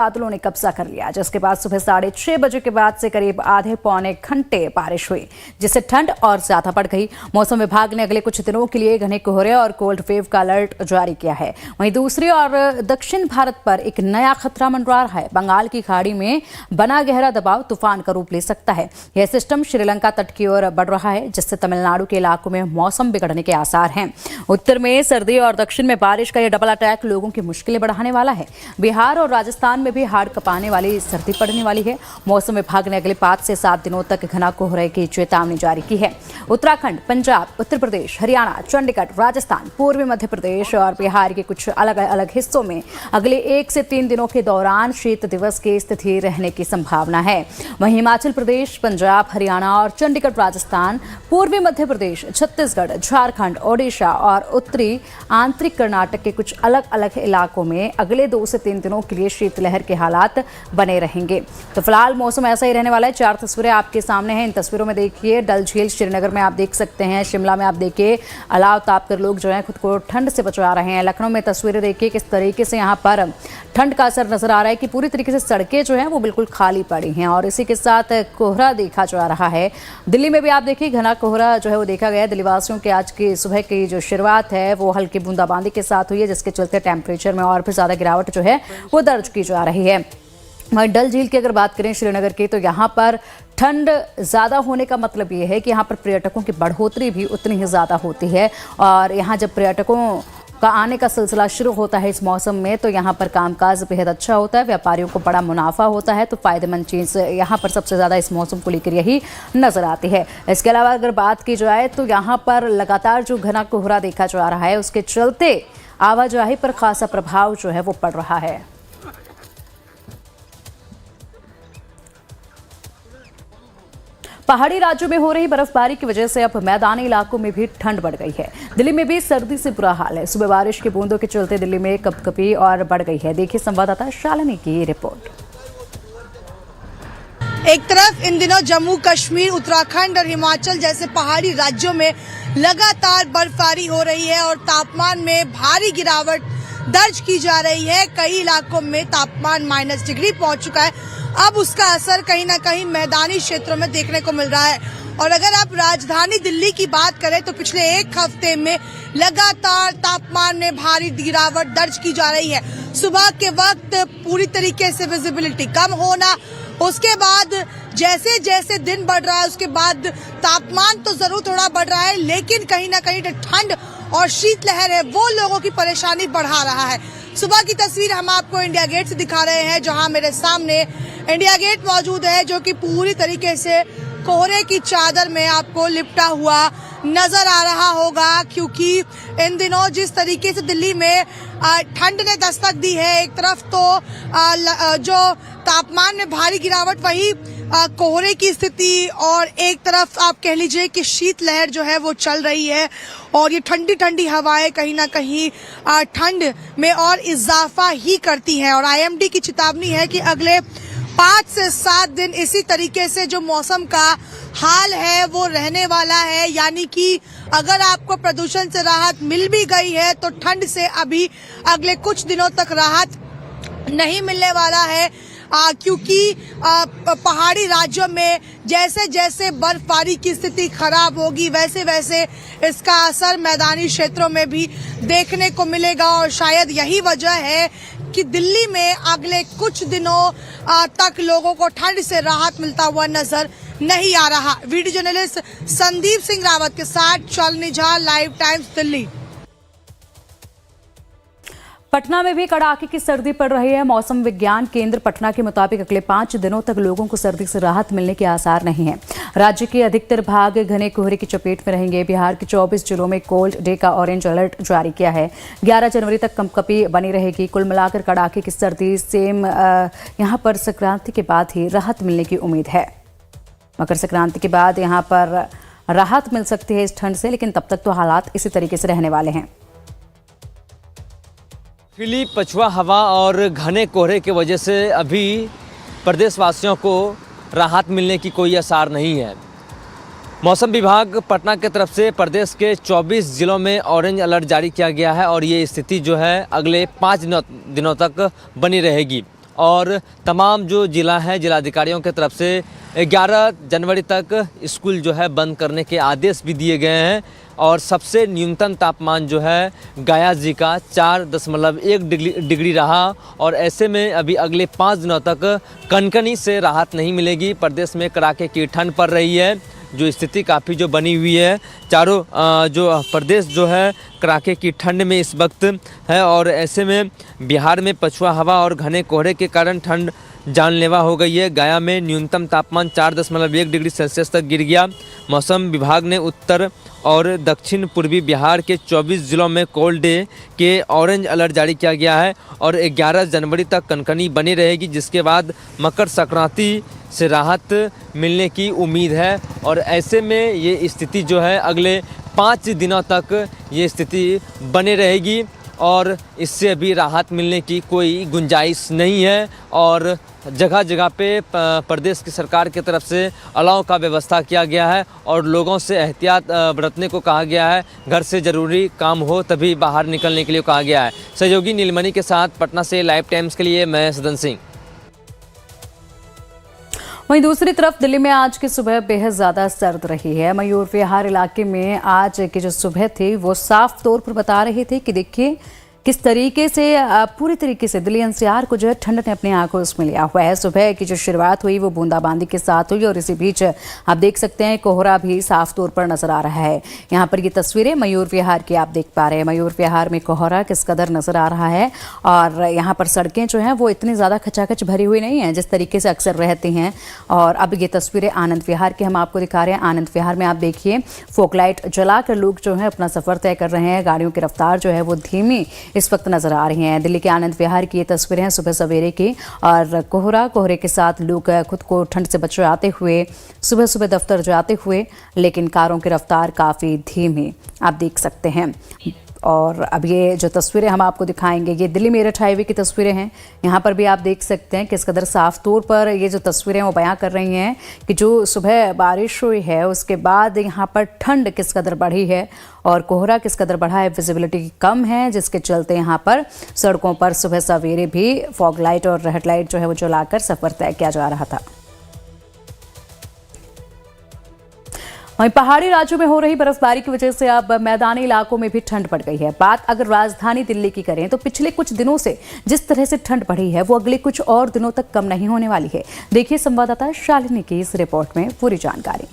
बादलों ने कब्जा कर लिया, जिसके बाद सुबह 6:30 बजे के बाद से करीब आधे पौने घंटे बारिश हुई, जिससे ठंड और ज्यादा बढ़ गई। मौसम विभाग ने अगले कुछ दिनों के लिए घने कोहरे और कोल्ड वेव का अलर्ट जारी किया है। वहीं दूसरी ओर दक्षिण भारत पर एक नया खतरा मंडरा रहा है। बंगाल की खाड़ी में बना गहरा दबाव तूफान का रूप ले सकता है। यह सिस्टम श्रीलंका तट की ओर बढ़ रहा है, जिससे तमिलनाडु के इलाकों में मौसम बिगड़ने के आसार हैं। उत्तर में सर्दी और दक्षिण में बारिश का यह डबल अटैक लोगों की मुश्किलें बढ़ाने वाला है। बिहार और राजस्थान में भी हाड़ कपाने वाली सर्दी पड़ने वाली है। मौसम विभाग ने अगले 5 से 7 दिनों तक घना कोहरे की चेतावनी जारी की है। उत्तराखंड, पंजाब, उत्तर प्रदेश, हरियाणा, चंडीगढ़, राजस्थान, पूर्वी मध्य प्रदेश और बिहार के कुछ अलग अलग हिस्सों में अगले 1 से 3 दिनों के दौरान शीत दिवस की स्थिति रहने की संभावना है। वहीं हिमाचल प्रदेश, पंजाब, हरियाणा और चंडीगढ़, राजस्थान, पूर्वी मध्य प्रदेश, छत्तीसगढ़, झारखंड, ओडिशा और उत्तरी आंतरिक कर्नाटक के कुछ अलग अलग इलाकों में अगले 2 से 3 दिनों के लिए शीतलहर के हालात बने रहेंगे। तो फिलहाल मौसम ऐसा ही रहने वाला है। 4 तस्वीरें आपके सामने हैं। इन तस्वीरों में देखिए, डल झील श्रीनगर में आप देख सकते हैं, शिमला में आप देखिए अलाव ताप कर लोग जो है खुद को ठंड से बचा रहे हैं। लखनऊ में तस्वीरें देखिए किस तरीके से यहाँ पर ठंड का असर नजर आ रहा है कि पूरी तरीके से सड़कें जो हैं वो बिल्कुल खाली पड़ी हैं और इसी के साथ कोहरा देखा जा रहा है। दिल्ली में भी आप देखिए घना कोहरा जो है वो देखा गया है। दिल्ली वासियों के आज की सुबह की जो शुरुआत है वो हल्की बूंदाबांदी के साथ हुई है, जिसके चलते टेम्परेचर में और भी ज्यादा गिरावट जो है वो दर्ज की जा रही है। वहीं डल झील की अगर बात करें श्रीनगर की, तो यहाँ पर ठंड ज़्यादा होने का मतलब ये है कि यहाँ पर पर्यटकों की बढ़ोतरी भी उतनी ही ज़्यादा होती है और यहाँ जब पर्यटकों का आने का सिलसिला शुरू होता है इस मौसम में, तो यहाँ पर कामकाज बेहद अच्छा होता है, व्यापारियों को बड़ा मुनाफा होता है। तो फायदेमंद चीज़ यहाँ पर सबसे ज़्यादा इस मौसम को लेकर यही नज़र आती है। इसके अलावा अगर बात की जाए तो यहाँ पर लगातार जो घना कोहरा देखा जा रहा है उसके चलते आवाजाही पर खासा प्रभाव जो है वो पड़ रहा है। पहाड़ी राज्यों में हो रही बर्फबारी की वजह से अब मैदानी इलाकों में भी ठंड बढ़ गई है। दिल्ली में भी सर्दी से बुरा हाल है। सुबह बारिश की बूंदों के चलते दिल्ली में कपकपी और बढ़ गई है। देखिए संवाददाता शालिनी की रिपोर्ट। एक तरफ इन दिनों जम्मू कश्मीर, उत्तराखंड और हिमाचल जैसे पहाड़ी राज्यों में लगातार बर्फबारी हो रही है और तापमान में भारी गिरावट दर्ज की जा रही है। कई इलाकों में तापमान -डिग्री पहुंच चुका है। अब उसका असर कहीं ना कहीं मैदानी क्षेत्रों में देखने को मिल रहा है। और अगर आप राजधानी दिल्ली की बात करें तो पिछले 1 हफ्ते में लगातार तापमान में भारी गिरावट दर्ज की जा रही है। सुबह के वक्त पूरी तरीके से विजिबिलिटी कम होना, उसके बाद जैसे जैसे दिन बढ़ रहा है उसके बाद तापमान तो जरूर थोड़ा बढ़ रहा है, लेकिन कहीं ना कहीं ठंड और शीतलहर है वो लोगों की परेशानी बढ़ा रहा है। सुबह की तस्वीर हम आपको इंडिया गेट से दिखा रहे हैं, जहां मेरे सामने इंडिया गेट मौजूद है जो कि पूरी तरीके से कोहरे की चादर में आपको लिपटा हुआ नजर आ रहा होगा, क्योंकि इन दिनों जिस तरीके से दिल्ली में ठंड ने दस्तक दी है, एक तरफ तो जो तापमान में भारी गिरावट, वही कोहरे की स्थिति और एक तरफ आप कह लीजिए कि शीतलहर जो है वो चल रही है और ये ठंडी ठंडी हवाएं कहीं ना कहीं ठंड में और इजाफा ही करती हैं। और आईएमडी की चेतावनी है कि अगले 5 से 7 दिन इसी तरीके से जो मौसम का हाल है वो रहने वाला है। यानी कि अगर आपको प्रदूषण से राहत मिल भी गई है तो ठंड से अभी अगले कुछ दिनों तक राहत नहीं मिलने वाला है, क्योंकि पहाड़ी राज्यों में जैसे जैसे बर्फबारी की स्थिति खराब होगी वैसे वैसे इसका असर मैदानी क्षेत्रों में भी देखने को मिलेगा। और शायद यही वजह है कि दिल्ली में अगले कुछ दिनों तक लोगों को ठंड से राहत मिलता हुआ नजर नहीं आ रहा। वीडियो जर्नलिस्ट संदीप सिंह रावत के साथ शालिनी झा, लाइव टाइम्स, दिल्ली। पटना में भी कड़ाके की सर्दी पड़ रही है। मौसम विज्ञान केंद्र पटना के मुताबिक अगले 5 दिनों तक लोगों को सर्दी से राहत मिलने के आसार नहीं है। राज्य के अधिकतर भाग घने कोहरे की चपेट में रहेंगे। बिहार के 24 जिलों में कोल्ड डे का ऑरेंज अलर्ट जारी किया है। 11 जनवरी तक कंपकपी बनी रहेगी। कुल मिलाकर कड़ाके की सर्दी से यहाँ पर संक्रांति के बाद ही राहत मिलने की उम्मीद है। मकर संक्रांति के बाद यहाँ पर राहत मिल सकती है इस ठंड से, लेकिन तब तक तो हालात इसी तरीके से रहने वाले हैं। बर्फीली पछुआ हवा और घने कोहरे की वजह से अभी प्रदेशवासियों को राहत मिलने की कोई आसार नहीं है। मौसम विभाग पटना की तरफ से प्रदेश के 24 जिलों में ऑरेंज अलर्ट जारी किया गया है और ये स्थिति जो है अगले 5 दिनों तक बनी रहेगी। और तमाम जो ज़िला है जिलाधिकारियों की तरफ से 11 जनवरी तक स्कूल जो है बंद करने के आदेश भी दिए गए हैं। और सबसे न्यूनतम तापमान जो है गया जी का 4.1 डिग्री रहा। और ऐसे में अभी अगले 5 दिनों तक कनकनी से राहत नहीं मिलेगी। प्रदेश में कड़ाके की ठंड पड़ रही है, जो स्थिति काफ़ी जो बनी हुई है। चारों जो प्रदेश जो है कड़ाके की ठंड में इस वक्त है। और ऐसे में बिहार में पछुआ हवा और घने कोहरे के कारण ठंड जानलेवा हो गई है। गया में न्यूनतम तापमान 4.1 डिग्री सेल्सियस तक गिर गया। मौसम विभाग ने उत्तर और दक्षिण पूर्वी बिहार के 24 जिलों में कोल्ड डे के ऑरेंज अलर्ट जारी किया गया है। और 11 जनवरी तक कनकनी बनी रहेगी, जिसके बाद मकर संक्रांति से राहत मिलने की उम्मीद है। और ऐसे में ये स्थिति जो है अगले 5 दिनों तक ये स्थिति बनी रहेगी और इससे अभी राहत मिलने की कोई गुंजाइश नहीं है। और जगह जगह पे प्रदेश की सरकार की तरफ से अलाव का व्यवस्था किया गया है और लोगों से एहतियात बरतने को कहा गया है। घर से ज़रूरी काम हो तभी बाहर निकलने के लिए कहा गया है। सहयोगी नीलमणि के साथ पटना से लाइव टाइम्स के लिए मैं सदन सिंह। वहीं दूसरी तरफ दिल्ली में आज की सुबह बेहद ज़्यादा सर्द रही है। मयूर विहार इलाके में आज की जो सुबह थी वो साफ तौर पर बता रही थी कि देखिए किस तरीके से पूरी तरीके से दिल्ली एनसीआर को जो है ठंड ने अपने आंखों में लिया हुआ है। सुबह की जो शुरुआत हुई वो बूंदाबांदी के साथ हुई और इसी बीच आप देख सकते हैं कोहरा भी साफ तौर पर नजर आ रहा है। यहाँ पर ये तस्वीरें मयूर विहार की आप देख पा रहे हैं। मयूर विहार में कोहरा किस कदर नजर आ रहा है और यहाँ पर सड़कें जो हैं वो इतनी ज़्यादा खचाखच भरी हुई नहीं है जिस तरीके से अक्सर रहती हैं। और अब ये तस्वीरें आनंद विहार की हम आपको दिखा रहे हैं। आनंद विहार में आप देखिए फोकलाइट जलाकर लोग जो है अपना सफर तय कर रहे हैं। गाड़ियों की रफ्तार जो है वो धीमी इस वक्त नजर आ रही हैं। दिल्ली के आनंद विहार की ये तस्वीरें हैं सुबह सवेरे की और कोहरे के साथ लोग खुद को ठंड से बचाते हुए सुबह सुबह दफ्तर जाते हुए, लेकिन कारों की रफ्तार काफ़ी धीमी आप देख सकते हैं। और अब ये जो तस्वीरें हम आपको दिखाएंगे ये दिल्ली मेरठ हाईवे की तस्वीरें हैं। यहाँ पर भी आप देख सकते हैं किस कदर साफ तौर पर ये जो तस्वीरें वो बयां कर रही हैं कि जो सुबह बारिश हुई है उसके बाद यहाँ पर ठंड किस कदर बढ़ी है और कोहरा किस कदर बढ़ा है। विजिबिलिटी कम है जिसके चलते यहाँ पर सड़कों पर सुबह सवेरे भी फॉग लाइट और रेड लाइट जो है वो जलाकर सफर तय किया जा रहा था। वहीं पहाड़ी राज्यों में हो रही बर्फबारी की वजह से अब मैदानी इलाकों में भी ठंड बढ़ गई है। बात अगर राजधानी दिल्ली की करें तो पिछले कुछ दिनों से जिस तरह से ठंड बढ़ी है वो अगले कुछ और दिनों तक कम नहीं होने वाली है। देखिए संवाददाता शालिनी की इस रिपोर्ट में पूरी जानकारी।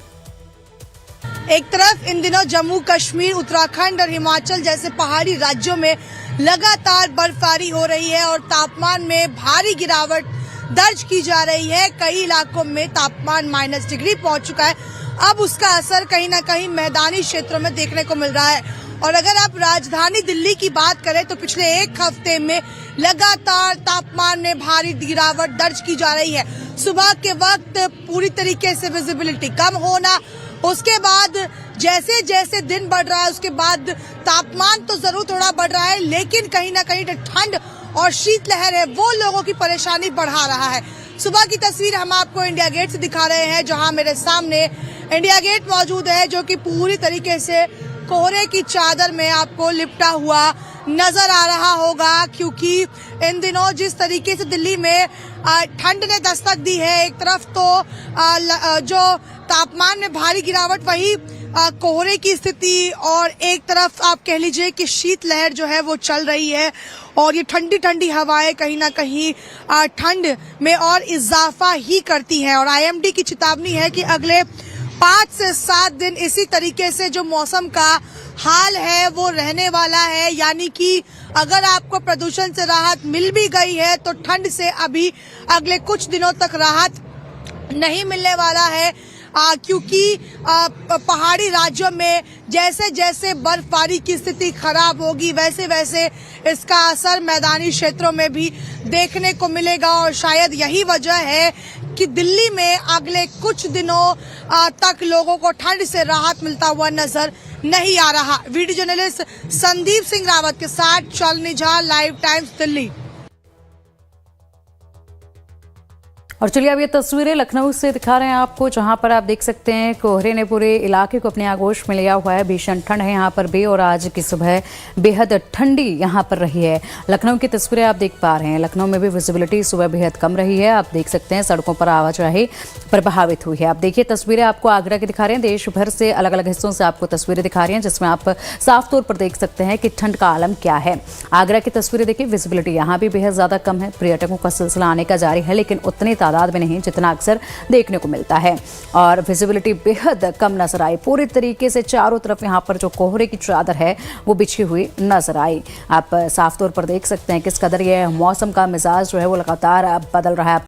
एक तरफ इन दिनों जम्मू कश्मीर, उत्तराखंड और हिमाचल जैसे पहाड़ी राज्यों में लगातार बर्फबारी हो रही है और तापमान में भारी गिरावट दर्ज की जा रही है। कई इलाकों में तापमान -डिग्री पहुंच चुका है। अब उसका असर कहीं ना कहीं मैदानी क्षेत्रों में देखने को मिल रहा है। और अगर आप राजधानी दिल्ली की बात करें तो पिछले एक हफ्ते में लगातार तापमान में भारी गिरावट दर्ज की जा रही है। सुबह के वक्त पूरी तरीके से विजिबिलिटी कम होना, उसके बाद जैसे जैसे दिन बढ़ रहा है उसके बाद तापमान तो जरूर थोड़ा बढ़ रहा है, लेकिन कहीं ना कहीं ठंड और शीतलहर है वो लोगों की परेशानी बढ़ा रहा है। सुबह की तस्वीर हम आपको इंडिया गेट से दिखा रहे हैं, जहां मेरे सामने इंडिया गेट मौजूद है जो कि पूरी तरीके से कोहरे की चादर में आपको लिपटा हुआ नजर आ रहा होगा। क्योंकि इन दिनों जिस तरीके से दिल्ली में ठंड ने दस्तक दी है, एक तरफ तो जो तापमान में भारी गिरावट, वही कोहरे की स्थिति, और एक तरफ आप कह लीजिए कि शीतलहर जो है वो चल रही है और ये ठंडी ठंडी हवाएं कहीं ना कहीं ठंड में और इजाफा ही करती हैं। और आईएमडी की चेतावनी है कि अगले 5 से 7 दिन इसी तरीके से जो मौसम का हाल है वो रहने वाला है। यानी कि अगर आपको प्रदूषण से राहत मिल भी गई है तो ठंड से अभी अगले कुछ दिनों तक राहत नहीं मिलने वाला है। क्योंकि पहाड़ी राज्यों में जैसे जैसे बर्फबारी की स्थिति खराब होगी वैसे वैसे इसका असर मैदानी क्षेत्रों में भी देखने को मिलेगा। और शायद यही वजह है कि दिल्ली में अगले कुछ दिनों तक लोगों को ठंड से राहत मिलता हुआ नजर नहीं आ रहा। वीडियो जर्नलिस्ट संदीप सिंह रावत के साथ शालिनी झा, लाइव टाइम्स दिल्ली। और चलिए अब ये तस्वीरें लखनऊ से दिखा रहे हैं आपको, जहां पर आप देख सकते हैं कोहरे ने पूरे इलाके को अपने आगोश में लिया हुआ है। भीषण ठंड है यहाँ पर भी और आज की सुबह बेहद ठंडी यहाँ पर रही है। लखनऊ की तस्वीरें आप देख पा रहे हैं। लखनऊ में भी विजिबिलिटी सुबह बेहद कम रही है। आप देख सकते हैं सड़कों पर आवाजाही प्रभावित हुई है। आप देखिए तस्वीरें आपको आगरा की दिखा रहे हैं। देश भर से अलग अलग हिस्सों से आपको तस्वीरें दिखा रही हैं, जिसमें आप साफ तौर पर देख सकते हैं कि ठंड का आलम क्या है। आगरा की तस्वीरें देखिए, विजिबिलिटी यहाँ भी बेहद ज्यादा कम है। पर्यटकों का सिलसिला आने का जारी है, लेकिन उतनी तादाद में नहीं जितना अक्सर देखने को मिलता है। और विजिबिलिटी बेहद कम नजर आई। पूरी तरीके से चारों तरफ यहाँ पर जो कोहरे की चादर है वो बिछी हुई नजर आई। आप साफ तौर पर देख सकते हैं किस कदर ये मौसम का मिजाज जो है वो लगातार बदल रहा है।